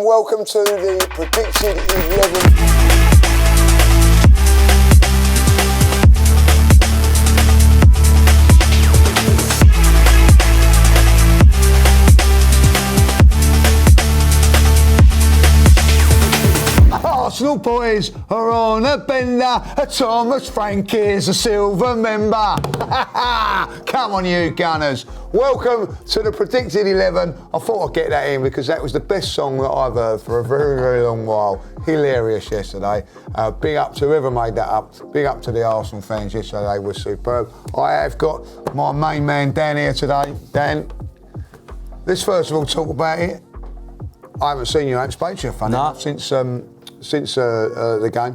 Welcome to the predicted 11. Arsenal boys are on a bender. Thomas Frank is a silver member. Come on, you Gunners. Welcome to the predicted 11. I thought I'd get that in because that was the best song that I've heard for a very, very long while. Hilarious yesterday. Big up to whoever made that up. Big up to the Arsenal fans yesterday. They were superb. I have got my main man Dan here today. Dan, let's first of all talk about it. I haven't seen you, I haven't spoken to you, funny enough, since the game.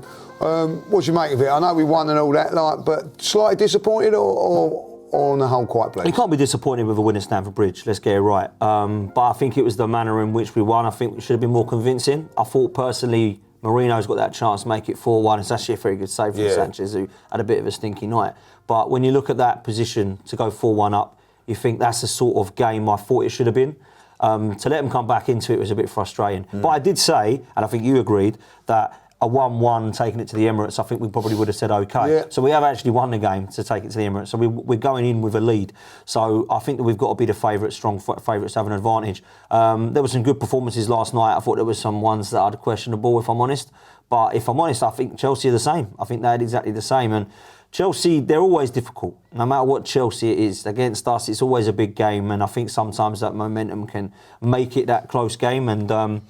What do you make of it? I know we won and all that, but slightly disappointed or on the whole quite pleased? You can't be disappointed with a win at Stamford Bridge, let's get it right. But I think it was the manner in which we won. I think we should have been more convincing. I thought personally Marino's got that chance to make it 4-1. It's actually a very good save from Sanchez, who had a bit of a stinky night. But when you look at that position to go 4-1 up, you think that's the sort of game I thought it should have been. To let them come back into it was a bit frustrating. But I did say, and I think you agreed, that a 1-1 taking it to the Emirates, I think we probably would have said okay. Yeah. So we have actually won the game to take it to the Emirates. So we're going in with a lead. So I think that we've got to be the favourites, strong favourites to have an advantage. There were some good performances last night. I thought there were some ones that are questionable, if I'm honest. But if I'm honest, I think Chelsea are the same. I think they're exactly the same. And Chelsea, they're always difficult. No matter what Chelsea it is, against us, it's always a big game. And I think sometimes that momentum can make it that close game. And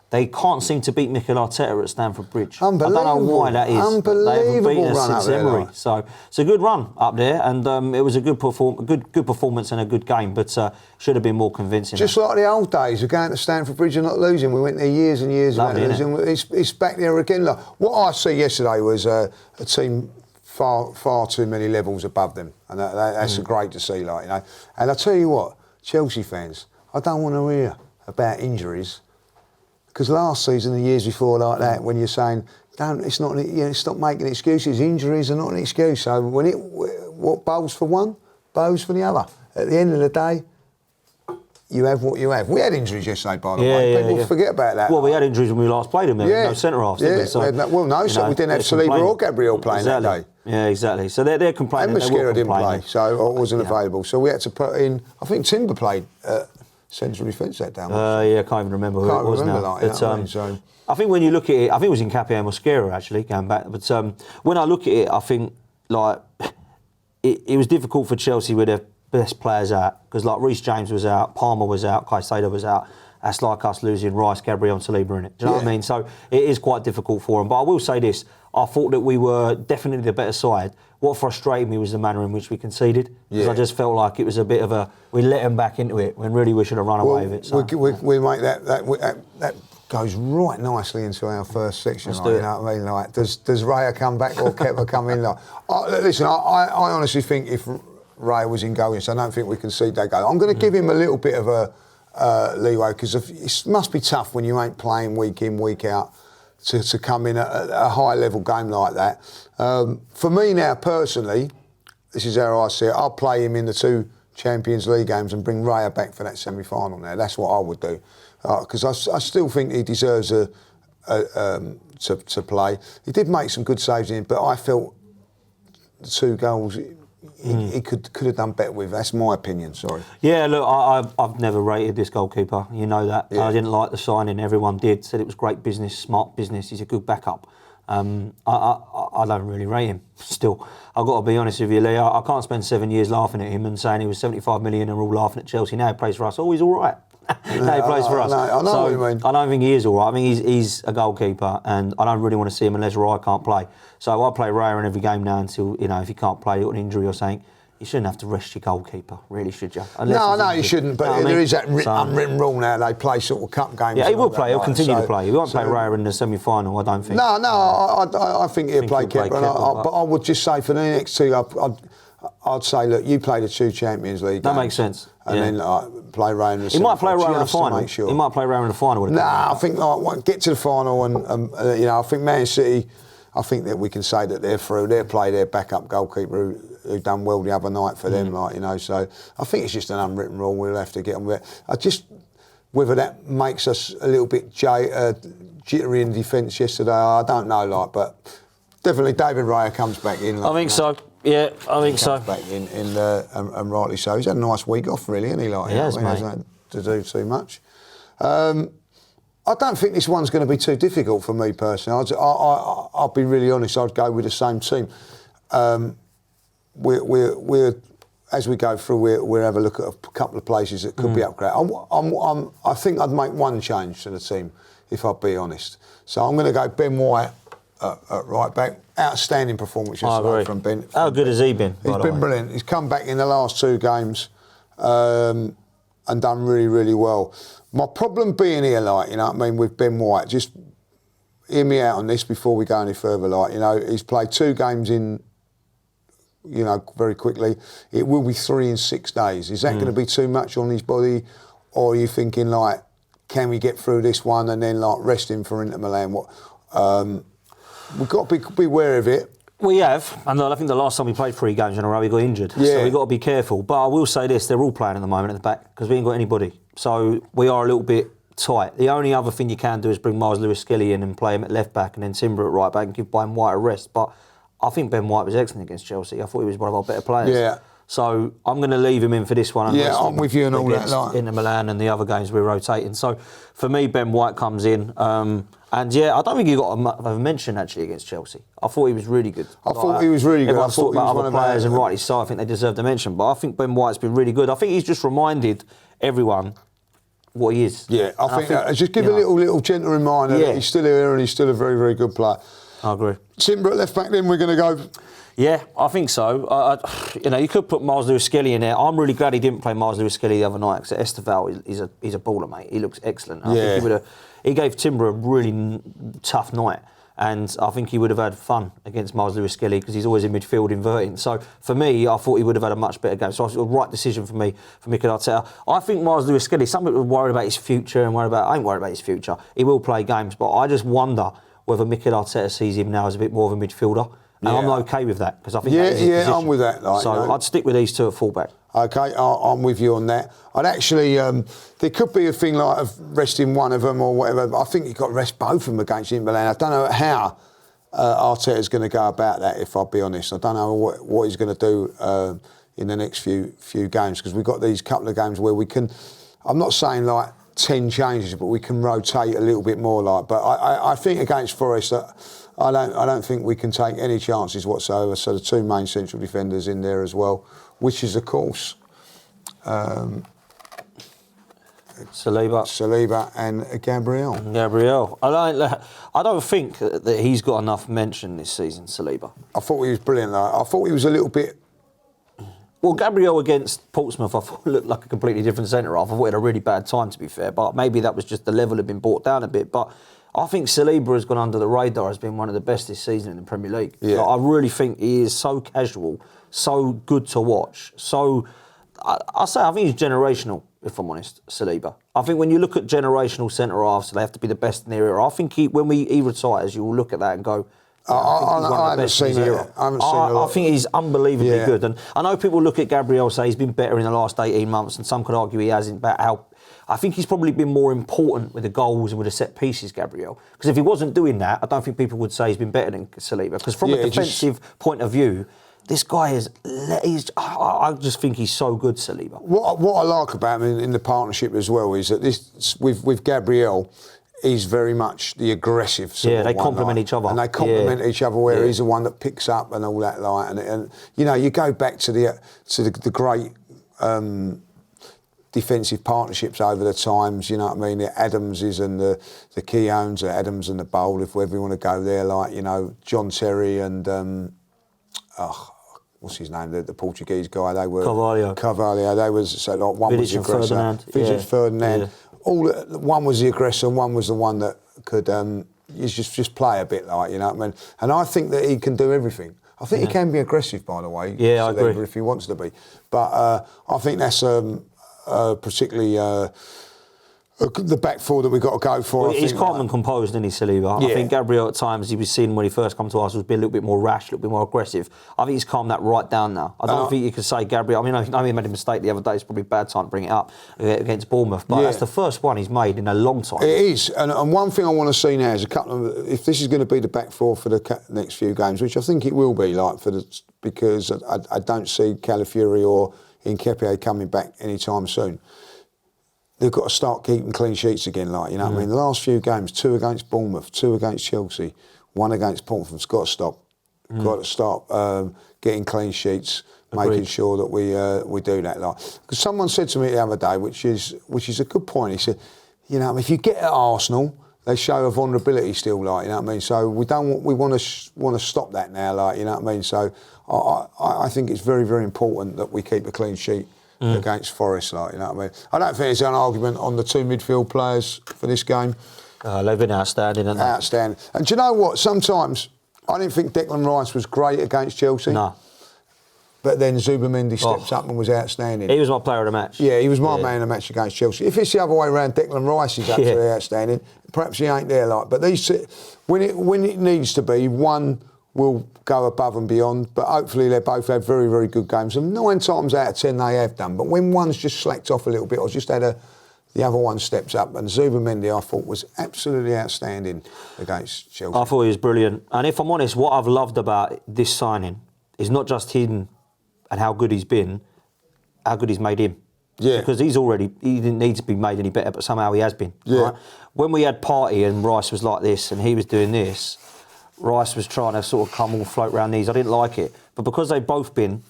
they can't seem to beat Mikel Arteta at Stamford Bridge. Unbelievable. I don't know why that is. Unbelievable they haven't beaten us run since up Emery. there, So it's a good run up there. And it was a good performance and a good game. But should have been more convincing. Just like the old days of going to Stamford Bridge and not losing. We went there years and years without losing. It's back there again. Look, what I see yesterday was a team far too many levels above them, and that's great to see. And I tell you what, Chelsea fans, I don't want to hear about injuries, because last season, the years before, like that, when you're saying stop making excuses. Injuries are not an excuse. So what bows for one, bows for the other. At the end of the day, you have what you have. We had injuries yesterday, by the way. People forget about that. Well, we had injuries when we last played them. There was no centre-halves, didn't we? So, we didn't have Saliba or Gabriel playing that day. Yeah, exactly. So they're complaining. And Mosquera didn't play, so it wasn't available. So we had to put in, I think Timber played central defence that down. I can't even remember who it was now. I think when you look at it, I think it was in Cape and Mosquera actually, going back. But when I look at it, I think it was difficult for Chelsea with their best players out, because Reece James was out, Palmer was out, Caicedo was out. That's like us losing Rice, Gabriel and Saliba in it. Do you know what I mean? So it is quite difficult for them. But I will say this, I thought that we were definitely the better side. What frustrated me was the manner in which we conceded, because I just felt like it was a bit of we let them back into it when really we should have run away with it. So. We make that goes right nicely into our first section. You know what I mean? Does Raya come back or Kepa come in? Listen, I honestly think if Raya was in goal, so I don't think we concede that goal. I'm going to give him a little bit of a leeway, because it must be tough when you ain't playing week in, week out to come in at a high level game like that. For me now, personally, this is how I see it. I'll play him in the 2 Champions League games and bring Raya back for that semi-final now. That's what I would do, because I still think he deserves to play. He did make some good saves in it, but I felt the 2 goals he could have done better with. That's my opinion, sorry. Yeah, look, I've never rated this goalkeeper. You know that. Yeah. I didn't like the signing. Everyone did. Said it was great business, smart business. He's a good backup. I don't really rate him still. I've got to be honest with you, Lee. I can't spend 7 years laughing at him and saying he was 75 million and we're all laughing at Chelsea. Now he plays for us. Oh, he's all right. Now he plays for us. I know what you mean. I don't think he is all right. I mean, he's a goalkeeper, and I don't really want to see him unless Raya can't play. So I play Raya in every game now until, if he can't play, got an injury or something. You shouldn't have to rest your goalkeeper, really, should you? No, you shouldn't. But there is that unwritten rule now. They play sort of cup games. Yeah, he will play. He'll continue to play. He won't play Raya in the semi-final, I don't think. No, I think he'll play Kepa. But I would just say for the next 2, I'd say, look, you play the 2 Champions League games. That makes sense. And then play Raya in the He might play Raya in the final. Sure. He might play Raya in the final. I think get to the final and I think Man City, I think that we can say that they're through. They'll play their backup goalkeeper who done well the other night for them, So I think it's just an unwritten rule. We'll have to get on with it. Whether that makes us a little bit jittery in defence yesterday, I don't know. But definitely David Raya comes back in. I think so. Yeah, I think so. Back in and rightly so. He's had a nice week off, really, isn't he? He hasn't had to do too much. I don't think this one's going to be too difficult for me personally. I'll be really honest. I'd go with the same team. We're as we go through, we'll have a look at a couple of places that could be upgraded. I think I'd make one change to the team, if I'd be honest. So I'm going to go Ben White at right back. Outstanding performance yesterday from Ben. How good has he been? He's been brilliant. He's come back in the last 2 games and done really, really well. My problem being here, with Ben White, just hear me out on this before we go any further. He's played 2 games in, very quickly. It will be 3 in 6 days. Is that going to be too much on his body? Or are you thinking, can we get through this one and then, rest him for Inter Milan? We've got to be aware of it. We have, and I think the last time we played 3 games in a row, we got injured. Yeah. So we've got to be careful. But I will say this, they're all playing at the moment at the back because we ain't got anybody. So we are a little bit tight. The only other thing you can do is bring Miles Lewis-Skelly in and play him at left back and then Timber at right back and give Ben White a rest. But I think Ben White was excellent against Chelsea. I thought he was one of our better players. Yeah. So I'm going to leave him in for this one. Yeah, I'm with you and all that. Inter Milan and the other games we're rotating. So for me, Ben White comes in. And yeah, I don't think he got a mention actually against Chelsea. I thought he was really good. I thought he was really good. Everyone's talking about other players and rightly so. I think they deserve a mention. But I think Ben White's been really good. I think he's just reminded everyone what he is. Yeah, I think just give a little gentle reminder that he's still here and he's still a very, very good player. I agree. Timber at left back, then we're going to go. Yeah, I think so. You could put Miles Lewis-Skelly in there. I'm really glad he didn't play Miles Lewis-Skelly the other night because Esteval is a baller, mate. He looks excellent. I think he gave Timber a really tough night, and I think he would have had fun against Miles Lewis-Skelly because he's always in midfield inverting. So for me, I thought he would have had a much better game. So it was the right decision for me, for Mikel Arteta. I think Miles Lewis-Skelly, some people are worried about his future and I ain't worried about his future. He will play games, but I just wonder whether Mikel Arteta sees him now as a bit more of a midfielder. And I'm okay with that because I think that is his position. I'm with that. I'd stick with these 2 at fullback. Okay, I'm with you on that. I'd actually, there could be a thing like of resting one of them or whatever. I think you've got to rest both of them against Inter Milan. I don't know how Arteta's going to go about that, if I'll be honest. I don't know what he's going to do in the next few games because we've got these couple of games where we can, I'm not saying 10 changes, but we can rotate a little bit more. But I think against Forest, I don't think we can take any chances whatsoever. So the 2 main central defenders in there as well, which is of course Saliba and Gabriel. I don't think that he's got enough mention this season, Saliba. I thought he was brilliant though. I thought he was a little bit. Well, Gabriel against Portsmouth, I thought looked like a completely different centre-half. I thought he had a really bad time, to be fair, but maybe that was just the level had been brought down a bit. But I think Saliba has gone under the radar as being one of the best this season in the Premier League. Yeah. I really think he is so casual, so good to watch. So I think he's generational, if I'm honest, Saliba. I think when you look at generational centre-halves, they have to be the best in their era. I think when he retires, you will look at that and go, I haven't seen it. I think he's unbelievably good. And I know people look at Gabriel and say he's been better in the last 18 months, and some could argue he hasn't. But I think he's probably been more important with the goals and with the set pieces, Gabriel. Because if he wasn't doing that, I don't think people would say he's been better than Saliba. Because from a defensive point of view, this guy I just think he's so good, Saliba. What I like about him in the partnership as well is that this with Gabriel, he's very much the aggressive sort of they complement each other. And they complement each other where he's the one that picks up and all that. And you go back to the great defensive partnerships over the times, you know what I mean? The Adamses and the Keowns, the Adams and the Bowl, if we ever want to go there, John Terry and what's his name? The Portuguese guy. They were Carvalho. They was one was the aggressor. Ferdinand. Yeah. One was the aggressor, and one was the one that could just play a bit you know what I mean? And I think that he can do everything. I think he can be aggressive, by the way. Yeah, I agree. If he wants to be. But I think that's particularly the back four that we've got to go for. Well, he's calm and composed, isn't he, Saliba? Yeah. I think Gabriel at times, he was seen when he first come to us, was being a little bit more rash, a little bit more aggressive. I think he's calmed that right down now. I don't think you could say Gabriel. I mean, I know he made a mistake the other day. It's probably a bad time to bring it up against Bournemouth, but that's the first one he's made in a long time. It is, and one thing I want to see now is a couple of. If this is going to be the back four for the next few games, which I think it will be, because I don't see Calafiori or Nketiah coming back anytime soon. They've got to start keeping clean sheets again, you know what I mean? The last few games, 2 against Bournemouth, 2 against Chelsea, 1 against Portsmouth. It's got to stop. Got to start getting clean sheets, making sure that we do that. Because someone said to me the other day, which is a good point. He said, you know, if you get at Arsenal, they show a vulnerability still, you know what I mean? So we want to stop that now, you know what I mean? So I think it's very, very important that we keep a clean sheet against Forest, you know what I mean? I don't think there's an argument on the 2 midfield players for this game. They've been outstanding, haven't they? Outstanding. And do you know what? Sometimes I didn't think Declan Rice was great against Chelsea. No. But then Zubamendi steps up and was outstanding. He was my player of the match. Yeah, he was my man of the match against Chelsea. If it's the other way around, Declan Rice is absolutely outstanding. Perhaps he ain't there, But these two, when it needs to be, one will go above and beyond. But hopefully they both had very, very good games. And 9 times out of 10 they have done. But when one's just slacked off a little bit, or just had the other one steps up, and Zubamendi, I thought, was absolutely outstanding against Chelsea. I thought he was brilliant. And if I'm honest, what I've loved about this signing is not just him and how good he's been, how good he's made him. Yeah. Because he didn't need to be made any better, but somehow he has been. Yeah. Right? When we had Partey and Rice was like this and he was doing this, Rice was trying to sort of come all float around these. I didn't like it. But because they've both been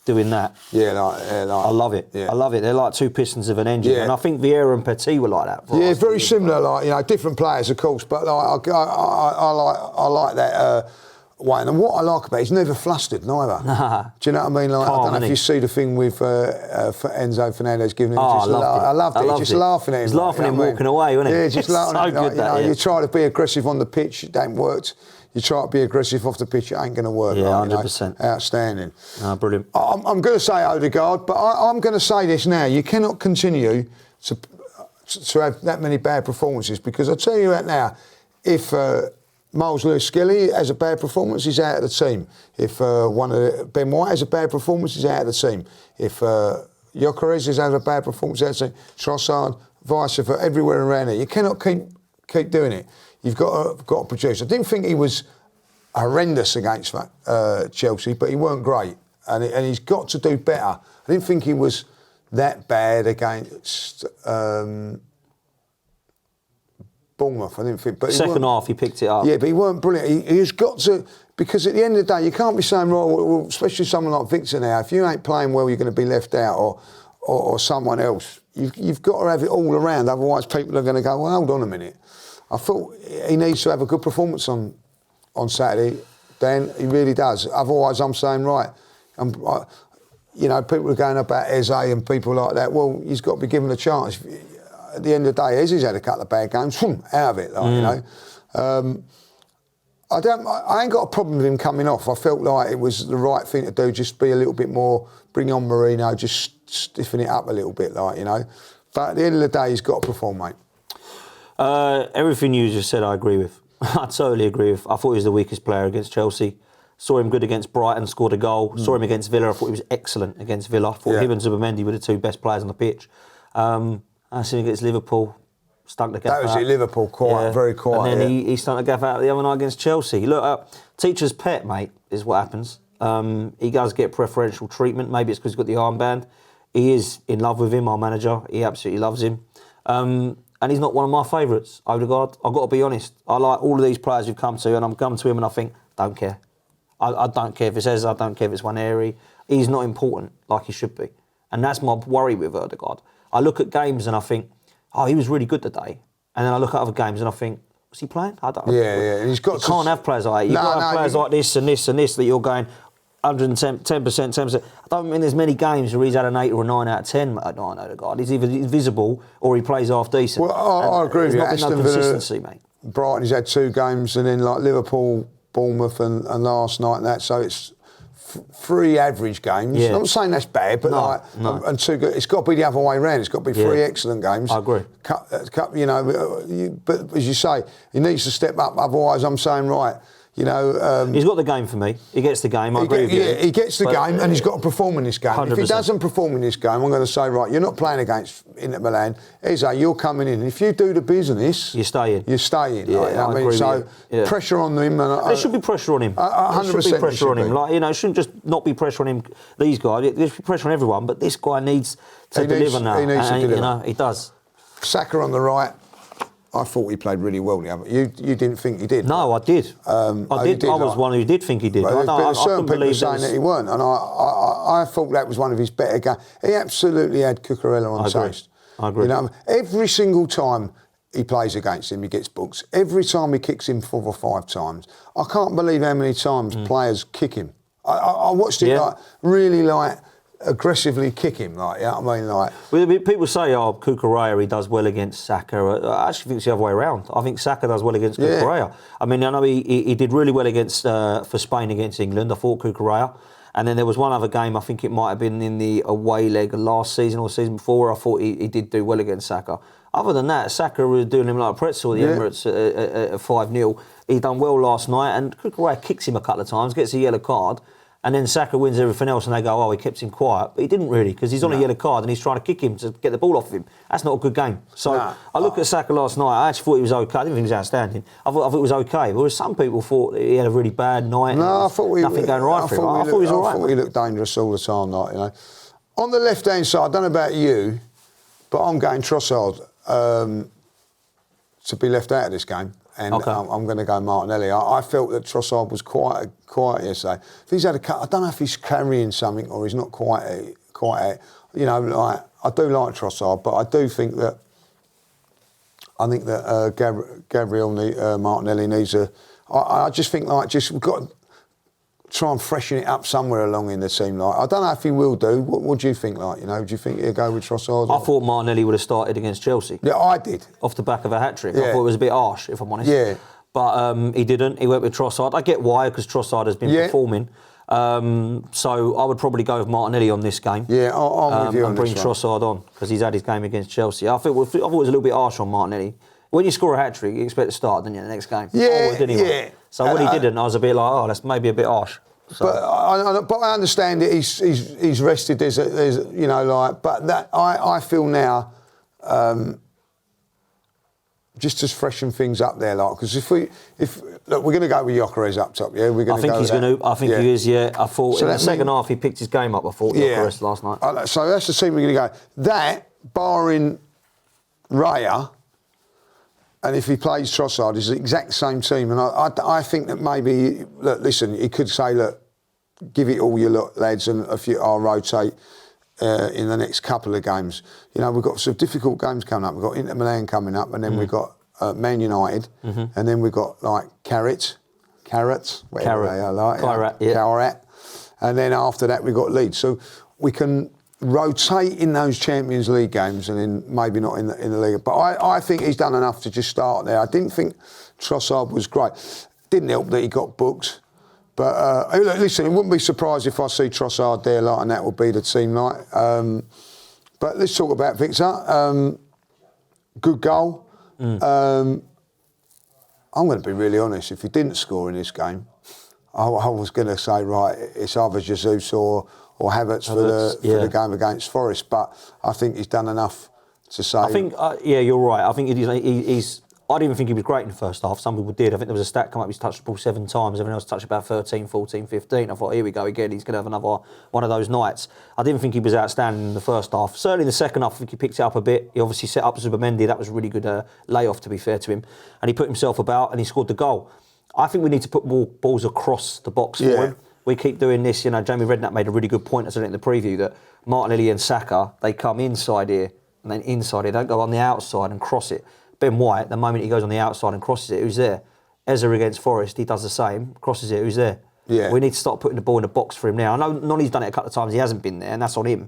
doing that, I love it. Yeah. I love it. They're like 2 pistons of an engine. Yeah. And I think Vieira and Petit were like that. Yeah, very similar, different players, of course. But I like that Wayne. And what I like about it, he's never flustered, neither. Nah. Do you know what I mean? I don't know if you see the thing with Enzo Fernandez giving him I loved it. Just laughing at him. He's laughing at him walking away, wasn't he? Yeah, just laughing at him. You try to be aggressive on the pitch, it ain't worked. You try to be aggressive off the pitch, it ain't going to work. Yeah, 100%. Outstanding. Brilliant. I'm going to say Odegaard, but I'm going to say this now. You cannot continue to have that many bad performances, because I'll tell you that now, if Miles Lewis-Skelly has a bad performance, he's out of the team. If Ben White has a bad performance, he's out of the team. If Gyökeres has a bad performance, he's out of the team. Trossard, vice versa, everywhere around here. You cannot keep doing it. You've got to produce. I didn't think he was horrendous against Chelsea, but he weren't great. And he's got to do better. I didn't think he was that bad against Bournemouth. I didn't think. But second half, he picked it up. Yeah, but he weren't brilliant. He's got to, because at the end of the day, you can't be saying, well, especially someone like Victor now, if you ain't playing well, you're going to be left out, or someone else. You've got to have it all around. Otherwise, people are going to go, well, hold on a minute. I thought he needs to have a good performance on Saturday, Dan. He really does. Otherwise, I'm saying, right, people are going about Eze and people like that. Well, he's got to be given a chance. At the end of the day, Eze's had a couple of bad games, out of it, you know. I ain't got a problem with him coming off. I felt like it was the right thing to do, just be a little bit more, bring on Marino, just stiffen it up a little bit, you know. But at the end of the day, he's got to perform, mate. Everything you just said, I agree with. I totally agree with. I thought he was the weakest player against Chelsea. Saw him good against Brighton, scored a goal. Saw him against Villa. I thought he was excellent against Villa. I thought him and Zubamendi were the 2 best players on the pitch. I seen him against Liverpool, stunk the gaff out. That was it, Liverpool, very quiet. And then he stunk the gaff out the other night against Chelsea. Look, teacher's pet, mate, is what happens. He does get preferential treatment. Maybe it's because he's got the armband. He is in love with him, our manager. He absolutely loves him. And he's not one of my favourites, Odegaard. I've got to be honest. I like all of these players who've come to, and I'm come to him and I think, don't care. I don't care if it's Eze, I don't care if it's Waneri. He's not important like he should be. And that's my worry with Odegaard. I look at games and I think, he was really good today. And then I look at other games and I think, was he playing? I don't know. Yeah. And he's got you can't have players like that. You've got to have players like this and this and this that you're going 110%, 10%. I don't mean there's many games where he's had an 8 or a 9 out of 10 at Odegaard. He's either invisible or he plays half decent. Well, I agree with you. There's not been no consistency, mate. Brighton, he's had 2 games, and then like Liverpool, Bournemouth and last night and that. So it's 3 average games. Yeah. I'm not saying that's bad, but and 2 good. It's got to be the other way around. It's got to be 3 excellent games. I agree. But as you say, he needs to step up. Otherwise, I'm saying right. He's got the game for me. He gets the game. I agree with you. Yeah, he gets the game, and he's got to perform in this game. 100%. If he doesn't perform in this game, I'm going to say, right, you're not playing against Inter Milan. You're coming in. If you do the business, you're staying. You're staying. Yeah, I mean, so pressure on him. There should be pressure on him. 100%. There should be pressure on him. It shouldn't just not be pressure on him. These guys, there should be pressure on everyone. But this guy needs to deliver now. He needs to deliver. He does. Saka on the right. I thought he played really well the other. You didn't think he did? No, I did. I did. I was one who did think he did. But certain people saying that he weren't, and I thought that was one of his better games. He absolutely had Cucurella on toast. I agree. Every single time he plays against him, he gets booked. Every time he kicks him 4 or 5 times. I can't believe how many times players kick him. I watched it really aggressively kick him, people say, Cucurella, he does well against Saka. I actually think it's the other way around. I think Saka does well against Cucurella. I mean, I know he did really well against for Spain against England. I thought Cucurella. And then there was one other game, I think it might have been in the away leg last season or season before, where I thought he did do well against Saka. Other than that, Saka was doing him like a pretzel at the Emirates at 5-0. He done well last night, and Cucurella kicks him a couple of times, gets a yellow card. And then Saka wins everything else, and they go, he kept him quiet. But he didn't really, because he's on a yellow card and he's trying to kick him to get the ball off him. That's not a good game. So I look at Saka last night, I actually thought he was okay. I didn't think he was outstanding. I thought it was okay. Whereas some people thought he had a really bad night. No, I thought nothing going right for him. I thought he was all right. I thought he looked dangerous all the time, On the left-hand side, I don't know about you, but I'm going Trossard to be left out of this game. And I'm going to go Martinelli. I felt that Trossard was quiet yesterday. If he's had I don't know if he's carrying something or he's not quite. I do like Trossard, but I do think that Gabriel Martinelli needs I just think we've got to try and freshen it up somewhere along in the team. I don't know if he will do. What do you think? Do you think he'll go with Trossard? I thought Martinelli would have started against Chelsea. Yeah, I did. Off the back of a hat-trick. Yeah. I thought it was a bit harsh, if I'm honest. Yeah. But he didn't. He went with Trossard. I get why, because Trossard has been performing. So I would probably go with Martinelli on this game. Yeah, I'm with you on this one. And bring Trossard on, because he's had his game against Chelsea. I thought it was a little bit harsh on Martinelli. When you score a hat-trick, you expect to start, don't you, the next game? Yeah, anyway. So when he didn't, I was a bit like, that's maybe a bit harsh. So. But I understand that he's rested. But that I feel now, just to freshen things up there, because we're going to go with Gyökeres up top, yeah. I think he's going to. I think he is, yeah. I thought in the second half he picked his game up. I thought Gyökeres last night. So that's the team we're going to go. That barring Raya. And if he plays Trossard, it's the exact same team. And I think that maybe, listen, he could say, give it all you lads, and I'll rotate in the next couple of games. We've got some difficult games coming up. We've got Inter Milan coming up, and then we've got Man United, and then we've got Carrot, whatever they are, Carrot. And then after that, we've got Leeds. So we can rotate in those Champions League games, and then maybe not in the league. But I think he's done enough to just start there. I didn't think Trossard was great. Didn't help that he got booked. But listen, it wouldn't be surprised if I see Trossard there, and that would be the team night. But let's talk about Victor. Good goal. I'm going to be really honest. If he didn't score in this game, I was going to say, right, it's either Jesus or Havertz for the game against Forest, but I think he's done enough to say. I think, you're right. I think he's. I didn't even think he was great in the first half. Some people did. I think there was a stat come up. He's touched the ball 7 times. Everyone else touched about 13, 14, 15. I thought, here we go again. He's going to have another one of those nights. I didn't think he was outstanding in the first half. Certainly in the second half, I think he picked it up a bit. He obviously set up Zubimendi. That was a really good layoff, to be fair to him. And he put himself about and he scored the goal. I think we need to put more balls across the box for him. We keep doing this. Jamie Redknapp made a really good point, I said it in the preview, that Martinelli and Saka, they come inside here and then inside here. They don't go on the outside and cross it. Ben White, the moment he goes on the outside and crosses it, who's there? Eze against Forest, he does the same, crosses it, who's there? Yeah. We need to start putting the ball in the box for him now. I know Noni's done it a couple of times, he hasn't been there, and that's on him.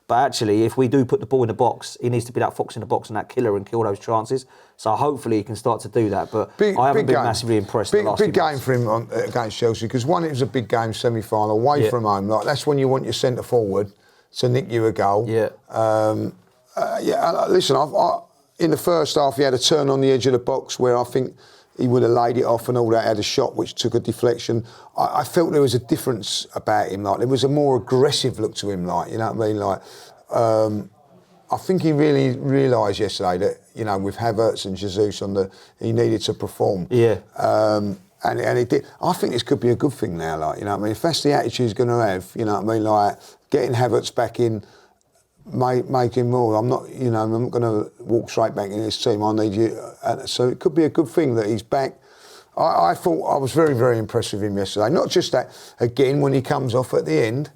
But actually, if we do put the ball in the box, he needs to be that fox in the box and that killer and kill those chances. So hopefully he can start to do that. But I haven't been massively impressed. Big game for him against Chelsea, because one, it was a big game, semi-final, away from home. Like, that's when you want your centre forward to nick you a goal. Yeah. Listen, in the first half, he had a turn on the edge of the box where I think he would have laid it off and all that, had a shot which took a deflection. I felt there was a difference about him. Like, there was a more aggressive look to him, like, you know what I mean? Like, I think he really realised yesterday that, you know, with Havertz and Jesus he needed to perform. Yeah. And he did. I think this could be a good thing now, like, you know what I mean? If that's the attitude he's going to have, you know what I mean? Like, getting Havertz back in, make him more. I'm not going to walk straight back in his team. I need you. So it could be a good thing that he's back. I thought I was very, very impressed with him yesterday. Not just that, again, when he comes off at the end,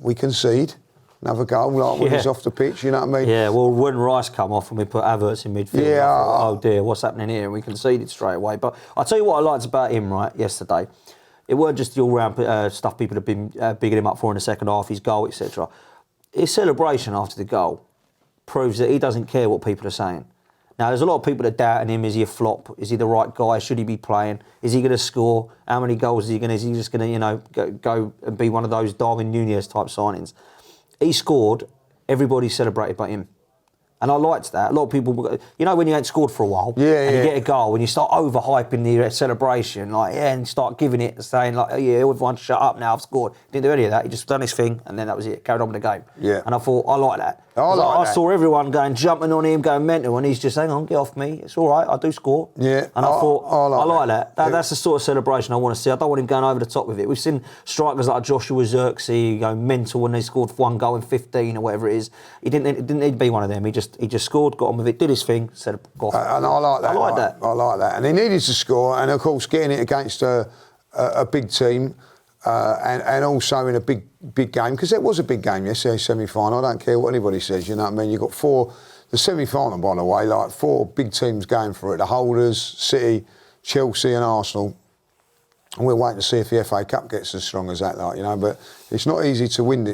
we concede another goal, like when he's off the pitch, you know what I mean? Yeah, well, when Rice come off and we put Havertz in midfield, I thought, oh dear, what's happening here? And we conceded straight away. But I'll tell you what I liked about him, right, yesterday. It weren't just the all-round stuff people have been bigging him up for in the second half, his goal, etc. His celebration after the goal proves that he doesn't care what people are saying. Now, there's a lot of people that doubting him. Is he a flop? Is he the right guy? Should he be playing? Is he going to score? How many goals is he going to? Is he just going to, you know, go and be one of those Darwin Núñez type signings? He scored. Everybody celebrated but him. And I liked that. A lot of people, you know, when you ain't scored for a while, and you get a goal, and you start overhyping the celebration, like, and start giving it, saying, like, oh, yeah, everyone shut up now, I've scored. Didn't do any of that. He just done his thing, and then that was it. Carried on with the game. Yeah. And I thought, I like that. I saw everyone jumping on him, going mental, and he's just saying, hang on, get off me. It's all right, I do score. Yeah. And I thought, I like that. That's the sort of celebration I want to see. I don't want him going over the top with it. We've seen strikers like Joshua Zirkzee go mental when they scored one goal in 15 or whatever it is. It didn't need to be one of them. He just scored, got on with it, did his thing, said, go off. And I like that. I like that. And he needed to score, and of course, getting it against a big team, and also in a big game, because it was a big game yesterday, semi-final. I don't care what anybody says, you know what I mean? You've got the semi-final, by the way, like 4 big teams going for it. The holders, City, Chelsea and Arsenal. And we're waiting to see if the FA Cup gets as strong as that, like, you know. But it's not easy to win.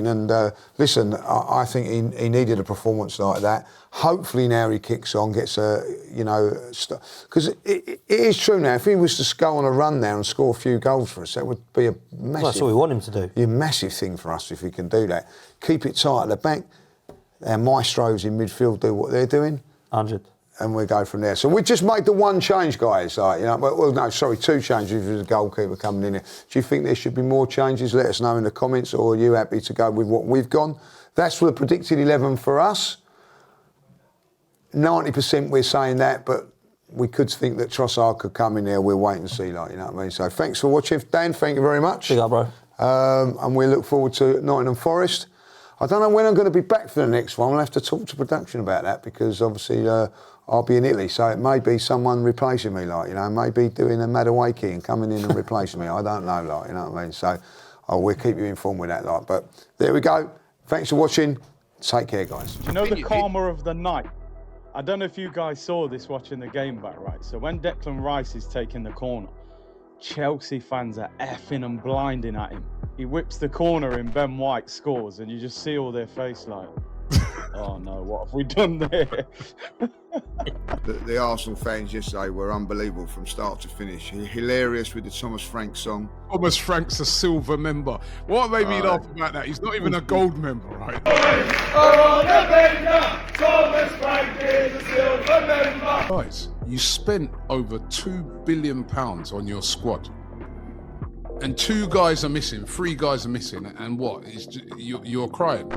And listen, I think he needed a performance like that. Hopefully now he kicks on, gets because it is true now. If he was to go on a run now and score a few goals for us, that would be a massive. Well, that's what we want him to do. A massive thing for us if he can do that. Keep it tight at the back. Our maestros in midfield do what they're doing. 100. And we go from there. So we just made the one change, guys. Like, you know, 2 changes with the goalkeeper coming in here. Do you think there should be more changes? Let us know in the comments, or are you happy to go with what we've gone? That's for the predicted 11 for us. 90% we're saying that, but we could think that Trossard could come in there. We'll wait and see, like, you know what I mean? So thanks for watching. Dan, thank you very much. Big up, bro. And we look forward to Nottingham Forest. I don't know when I'm going to be back for the next one. We'll have to talk to production about that, because obviously I'll be in Italy, so it may be someone replacing me, like, you know, maybe doing a Madueke and coming in and replacing me. I don't know, like, you know what I mean? So we'll keep you informed with that, like. But there we go. Thanks for watching. Take care, guys. Do you know the karma of the night? I don't know if you guys saw this watching the game back, right? So when Declan Rice is taking the corner, Chelsea fans are effing and blinding at him. He whips the corner and Ben White scores, and you just see all their face like, oh no, what have we done there? The Arsenal fans yesterday were unbelievable from start to finish. Hilarious with the Thomas Frank song. Thomas Frank's a silver member. What made me laugh about that? He's not even a gold member, right? Thomas Frank is a silver member. Guys, you spent over £2 billion on your squad. And 2 guys are missing, 3 guys are missing, and what? You're crying.